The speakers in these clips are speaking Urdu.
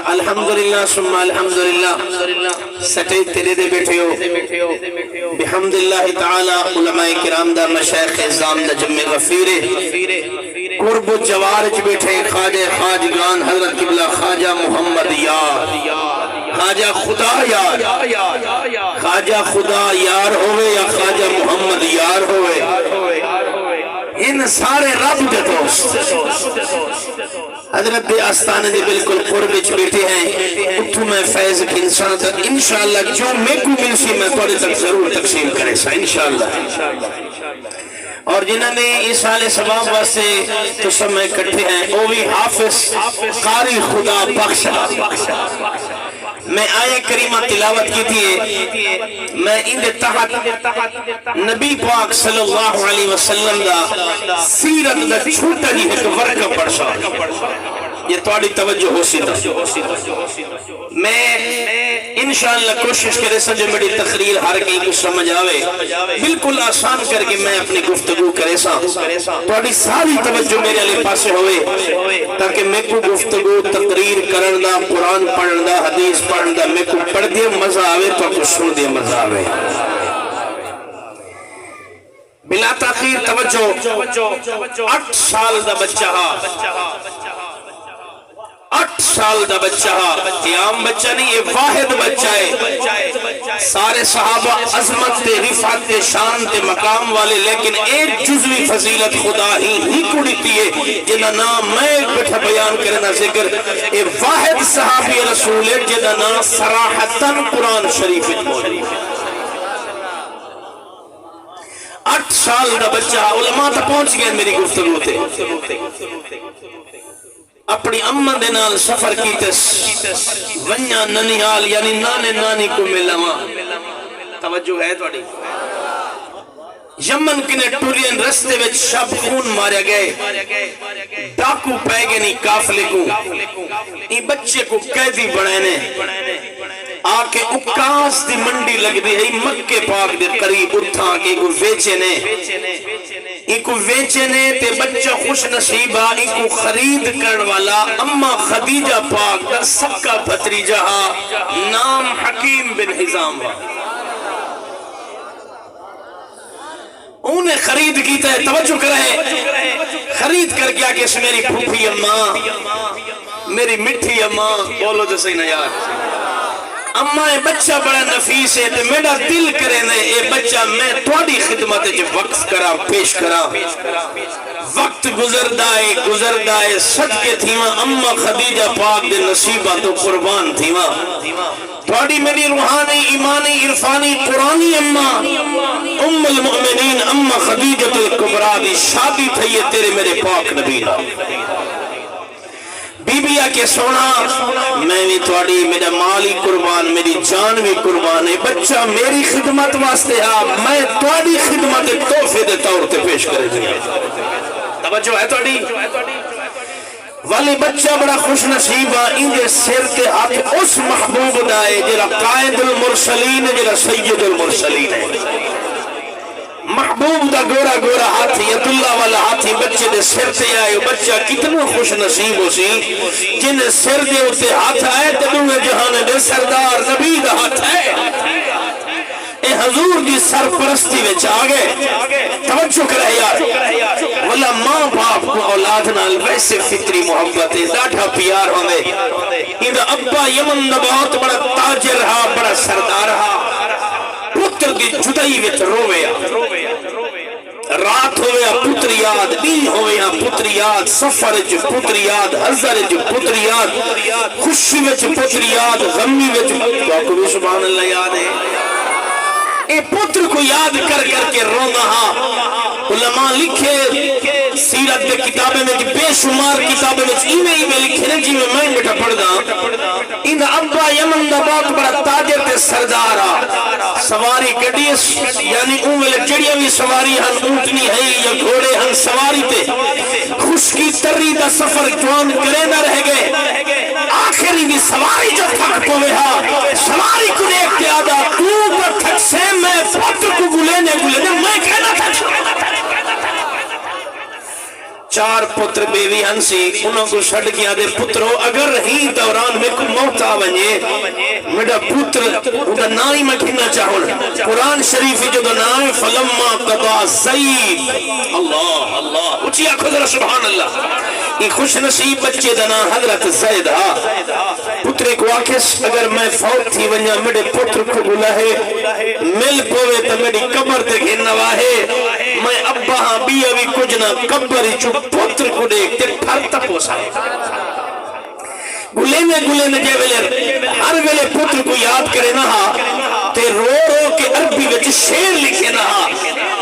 الحمدللہ ثم الحمدللہ سٹے تیرے دے بیٹھے ہو بحمدللہ تعالی علماء کرام دا مشایخ اعظام دا جمع غفیرے قرب و جوارج بیٹھے خواجہ خواجگان حضرت قبلہ خواجہ محمد یار خواجہ خدا یار خواجہ خدا یار ہوئے یا خواجہ محمد یار ہوئے ان سارے رب دے دوست حضرت آستانے دے بالکل قربچ بیٹھے ہیں اتھو میں فیض کی انسان تک انشاءاللہ جو میں کو مل سی میں توڑے تک ضرور تقسیم کرے سا انشاءاللہ اور جنہوں نے اس سال سباب واسے تو سب میں کٹھے ہیں وہ بھی حافظ قاری خدا بخش میں آیہ کریمہ تلاوت کی تھی میں ان تحت نبی پاک صلی اللہ علیہ وسلم دا سیرت دا چھوٹا جی ایک ورقہ پڑھ سا یہ توڑی توجہ ہو سی میں انشاءاللہ کوشش کرے سا جو میری تقریر ہر کئی کو سمجھ آوے بالکل آسان کر کے میں اپنی گفتگو کرے سا توڑی ساری توجہ میرے علی پاسے ہوئے تاکہ میں کو گفتگو تقریر کرنا قرآن پڑھنا حدیث پڑھنا میں کو پڑھ دیا مزہ آوے تو کو سن دیا مزہ آوے بلا تاخیر توجہ 8 سال دا بچہ 8 سال دا بچہ یہ عام بچہ نہیں یہ واحد بچہ ہے سارے صحابہ عظمت تے رفعت تے شان تے مقام والے لیکن ایک جزوی فضیلت خدا ہی کڑیتی ہے جنہ نام میں ایک بیٹھا بیان کرنا ذکر یہ واحد صحابی رسول ہے جنہ نام صراحتاً قرآن شریف موجود 8 سال دا بچہ علماء تا پہنچ گئے میری گفتگو تے اپنی اماں دے نال سفر کیتس ونیا ننیال یعنی نانے نانی کو ملوا توجہ ہے توڑی یمن کنے ٹورین رستے وچ شب خون مارے گئے ڈاکو پہ گئے نہیں کافلے کو این بچے کو قیدی بڑھائنے آکے اکاس دی منڈی لگ دی ہے مکہ پاک دے قریب اٹھا کے کو ویچنے تے بچہ خوش نصیبہ کو خرید کرن والا اما خدیجہ پاک دا سکا بھتریجہ نام حکیم بن حزام انہیں خرید کیتا ہے توجہ کرے خرید کر گیا کہ اس میری پھوپھی اماں میری مٹھی اماں بولو تو صحیح نا یار اماں یہ بچہ بڑا نفیس ہے تو میرا دل کرے نے یہ بچہ میں توڑی خدمت جو وقت کرا پیش کرا وقت گزردائے صدقے تھیما اماں خدیجہ پاک دے نصیبہ تو قربان تھیما توڑی میری روحانی ایمانی عرفانی قرآنی اماں ام المؤمنین اماں خدیجہ الکبریٰ دی شادی تھی تیرے میرے پاک نبی بی بی آکے سونا میں بھی توڑی میرا مالی قربان میری جان بھی قربان ہے بچہ میری خدمت واسطے میں توڑی خدمت تحفے دے طور تے پیش کرے دیں توجہ ہے توڑی والی بچہ بڑا خوش نصیبہ انجھے سر تے ہاتھ اس محبوب دائے جرا قائد المرسلین جرا سید المرسلین ہے محبوب دا گورا گورا ہاتھی عبداللہ والا ہاتھی بچے دے سر تے آئے بچہ کتنا خوش نصیب ہو سی جن سر دے ہوتے ہاتھ آئے تدوے جہانے دے سردار نبی دا ہاتھ ہے اے حضور دی سرپرستی وچ آگے توجہ کرے یار والا ماں باپ کو اولاد نال ویسے فطری محبت ہے ڈاٹھا پیار ہوندے اندھا ابا یمن نبات بڑا تاجر رہا بڑا سردار رہا پتر دی جدائی وچ رویا رات ہویا پتر یاد دین ہویا پتر یاد سفر جو پتر یاد حضر جو پتر یاد خوشی وچ پتر یاد غمی وچ باقی سبحان اللہ یاد ہے اے پتر کو یاد کر کر کے رونا علماء لکھے سیرت دے کتابیں میں بے شمار کتابیں میں لکھے نے جی میں بیٹھا پڑھ دا ان ابا یمن دا بہت بڑا تاجر تے سردارا سواری گڑیس یعنی اوہلے جڑیاں بھی سواری ہن اونٹنی ہے یا گھوڑے ہن سواری تے خشکی تری دا سفر جوان کرے نہ رہ گئے آخری بھی سواری جو تھک پوے سواری کو دیکھ کے آدھا تو پر تھک سے میں پتر کو گلے میں کہنا تھا چار پتر بیوی ہنسی انہوں کو چھڑ گیا دے پترو اگر ہی دوران میں کو موت آونجے میرا پتر اُنہا نائی میں کھنا چاہوں قرآن شریفی جو دا نام فلما قضا زید اللہ اللہ اچھی آنکھو ذرا سبحان اللہ یہ خوش نصیب بچے دا نام حضرت زید پتر کو آکھس اگر میں فوت تھی ونیا میرے پتر کو بلا ہے مل پوے تا میری قبر تے گھننا واہے میں ابا ہاں بھی ابھی کچھ نہ قبر ہی چھو پتر کو دیکھتے پھر تک پوسا ہے گلے میں جے ویلے ہر ویلے پتر کو یاد کرے نہا تے رو رو کے عربی وچ شیر لکھے نہا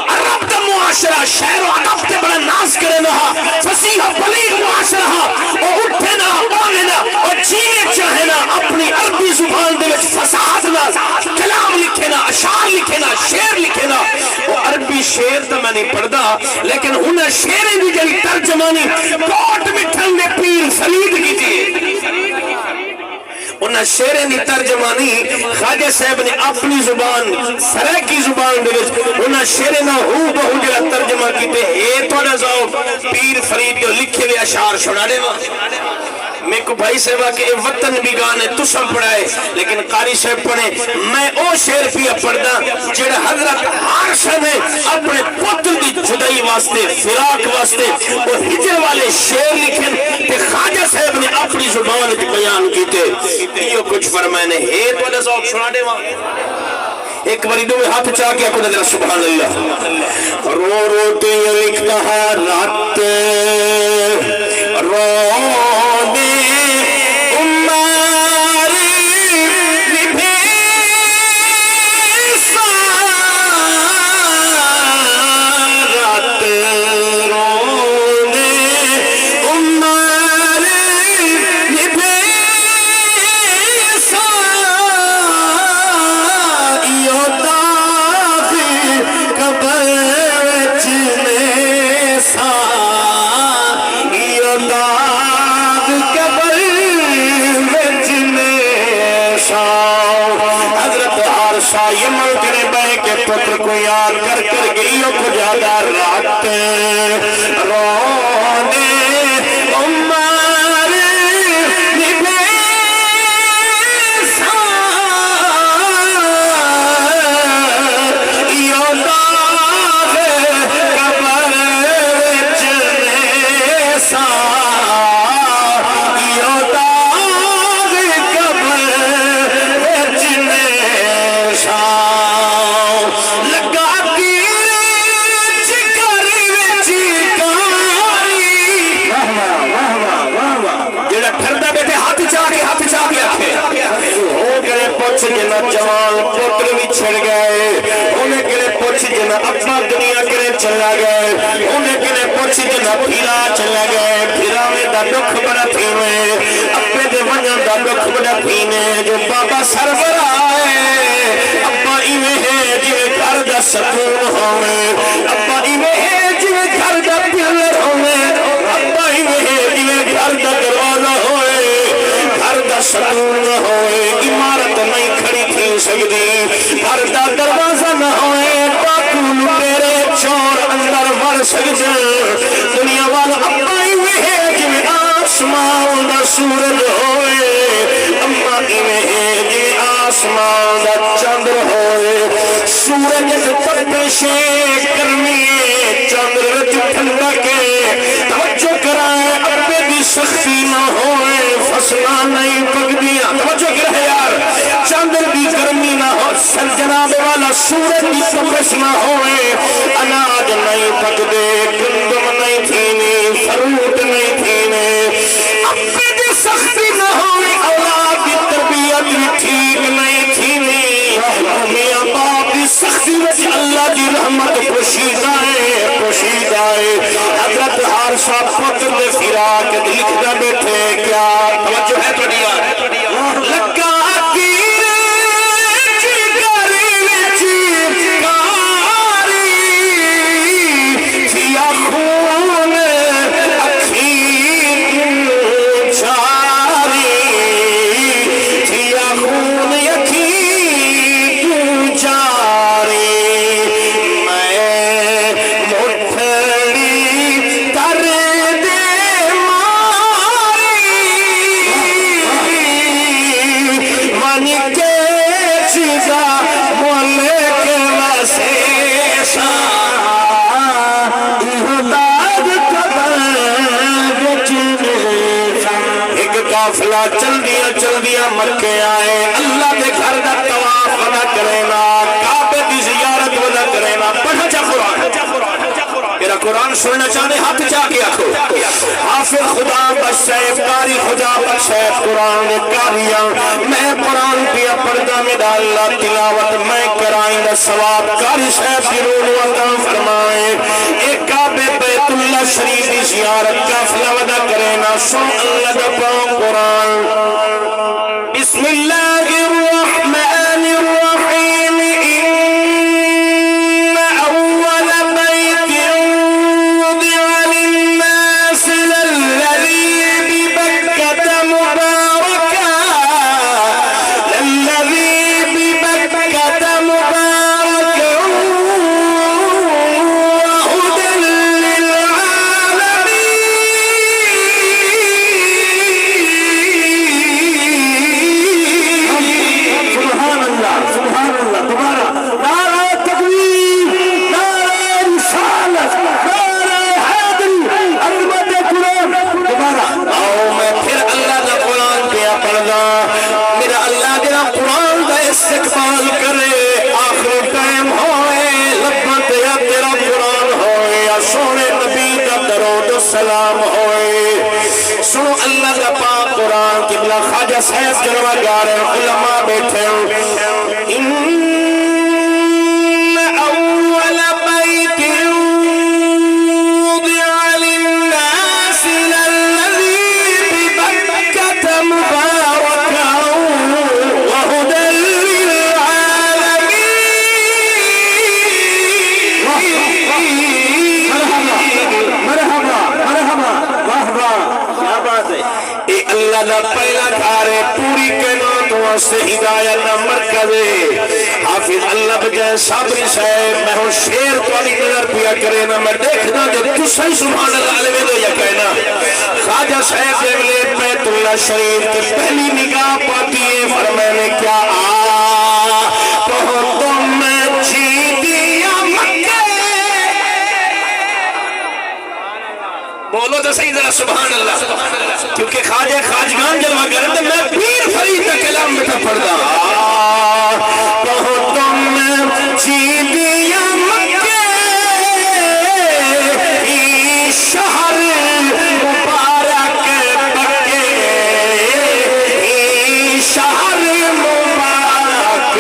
عرب دا معاشرہ شہر و عرب تے بڑا ناز کرے نہا فصیح بلیغ معاشرہ اور اٹھے نہ بانے نہ اور جینے چاہے نہ اپنی عربی زبان دے وچ فساد نہ کلام لکھے نہ اشعار لکھے نہ شیر لکھے نہ وہ عربی شیر تو میں نہیں پڑھدا لیکن انہیں شیریں بھی جلی ترجمانی کوٹ مٹھن میں پیر فرید کی تھی انہیں شیریں دی ترجمانی خواجہ صاحب نے اپنی زبان سرائکی زبان دے انہیں شیریں نہ ہو بہو جلا ترجمہ کی تے اے تو نظاؤ پیر فرید جو لکھے ہوئے اشعار سنا دے ماں میں کو بھائی صاحبہ کہ اے وطن بھی گانے تو سب پڑھائے لیکن قاری صاحب پڑھے میں او شیر پیا پڑھدا جڑا حضرت عارشہ نے اپنے پتر دی جدائی واسطے فراق واسطے وہ ہجر والے شیر لکھن کہ خواجہ صاحب نے اپنی زبان کی بیان کیتے یہ کچھ فرمائے نے ہے تو نظام سنا دے وہاں ایک باری دو میں ہاتھ چاہ کے اپنے نظر سبحان اللہ رو رو تے لکھتا ہے رات رو دے یہ ملکنے بے کے پتر کو یاد کر کر گئیوں کو جادا رات رونے عمر نبے سا یہ داغ قبر وچنے سا جوان پتر بھی چھڑ گئے انہیں کلے پوچھ جنا اپنا دنیا کلے چلا گئے انہیں کلے پوچھ جنا پھیرا چلا گئے پھیرا میں دا دکھ بڑا پھینے اپنے دے ونجن دا دکھ بڑا پھینے جو بابا سرور آئے ابا ایویں ہے جوے گھر دا سکون ہوئے ابا ایویں ہے جوے گھر دا پلر ہوئے ابا ایویں ہے جوے گھر دا دروازہ ہوئے گھر دا سکون ہوئے عمارت نہیں کھڑی تھی سکتی گھر دا دروازہ نہ ہوئے باکول تیرے چور اندر ور سکتے دنیا والا اپائی میں ہے جوے آسمان دا سورج ہوئے اما میں ہے جوے آسمان دا چندر ہوئے سورج تپشے گرمی چندر وچ ٹھنڈا کے توجہ کرائے اپنے دی سختی نہ ہوئے فصلہ نہیں پکدیاں توجہ کرے یار چندر دی گرمی نہ ہو سر جناب والا سورج دی تپش نہ ہوئے اناج نہیں پکدے گندم نہیں تھینی فروٹ نہیں تھینے اپنے دی سختی نہ ہوئے اولاد دی تربیت بھی ٹھیک نہیں تھینی میاں باپ دی سختی وچ اللہ دی رحمت پوشیدہ ہے حضرت عارشہ پتر دے فراق لکھدا بیٹھے کیا توجہ ہے تو دیا لگا ترے بنی کے چیزا مولے کے واسیسا احداد قدر بچنیسا ایک قافلہ چل دیا مکے آئے اللہ دے گھر دا طواف ودا کرینا کعبے دی زیارت ودا کرینا پڑھا جا قرآن میرا قرآن سننا چاہنے ہاتھ جا کے آکھو حافظ خدا بخشائے قاری خدا بخشائے قرآن کاریاں میں قرآن پیا پردہ میں ڈالا تلاوت میں کرائیں دا ثواب قاری صاحب کی رول عطا فرمائے ایک کعبے بیت اللہ شریف کی زیارت قافلہ ودا کرینا سن اللہ دا پاک قرآن بسم اللہ الرحمن الرحیم استقبال کرے آخر ٹائم ہوئے لبت یا تیرا قرآن ہوئے یا سونے نبی کا درود و سلام ہوئے سنو اللہ کا پاک قرآن قبلہ خواجہ صاحب جلوہ گارے علماء بیٹھے پہلا گھارے پوری کائنات واسطے ہدایت مرکز حافظ اللہ بجائے صابری صاحب میں ہوں شیر توالی نظر پیا کرے نا میں دیکھنا جو تسائی سبحان اللہ علیہ دو یا کہنا خواجہ صاحب جگلے بیت اللہ شریف کے پہلی نگاہ پاتی ہے فرمانے کیا کہو تم میں چیدیا مکہ بولو تو صحیح ذرا سبحان اللہ کیونکہ خواجہ خواجگان جلوہ کرتے میں پیر فرید کا کلام بیٹھا پڑھتا کہو تم چیدیا مکہ شہر مبارک بکے شہر مبارک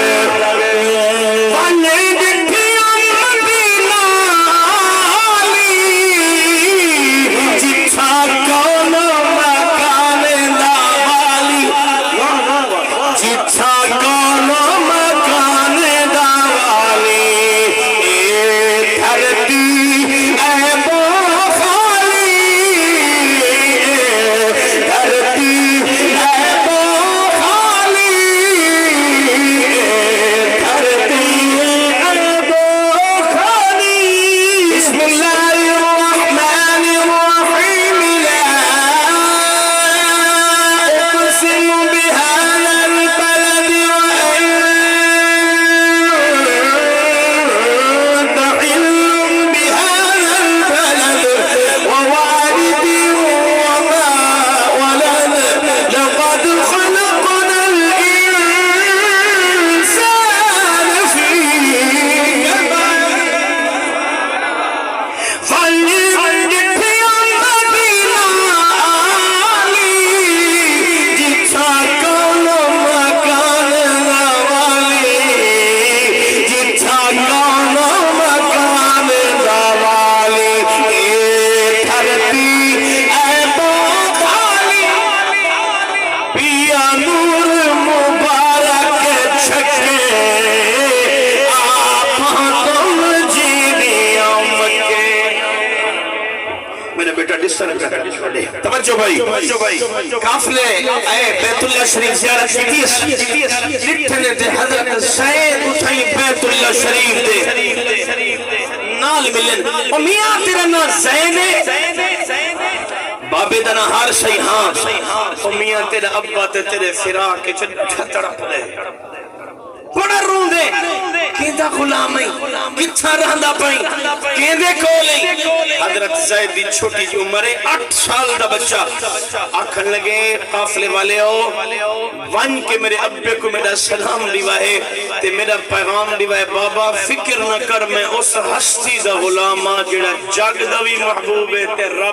توجہ بھائی قافلے اے بیت اللہ شریف زیارت کی لٹھنے دے حضرت سید اٹھائی بیت اللہ شریف دے نال ملن اور میاں تیرا نا زینے بابے دنا ہر شئی ہاں میاں تیرے ابا تے تیرے فراق کے چھٹا تڑپ دے بڑا رون دے کیندہ غلام ہی کتھا رہندا پائیں کیندے کولیں حضرت زید دی چھوٹی جی عمر 8 سال دا بچہ آکھن لگے قافلے والے ہو ون کے میرے ابے کو میرا سلام دیوائے تے میرا پیغام دیوائے بابا فکر نہ کر میں اس ہستی دا غلام جڑا جگ دا بھی محبوب ہے تے رب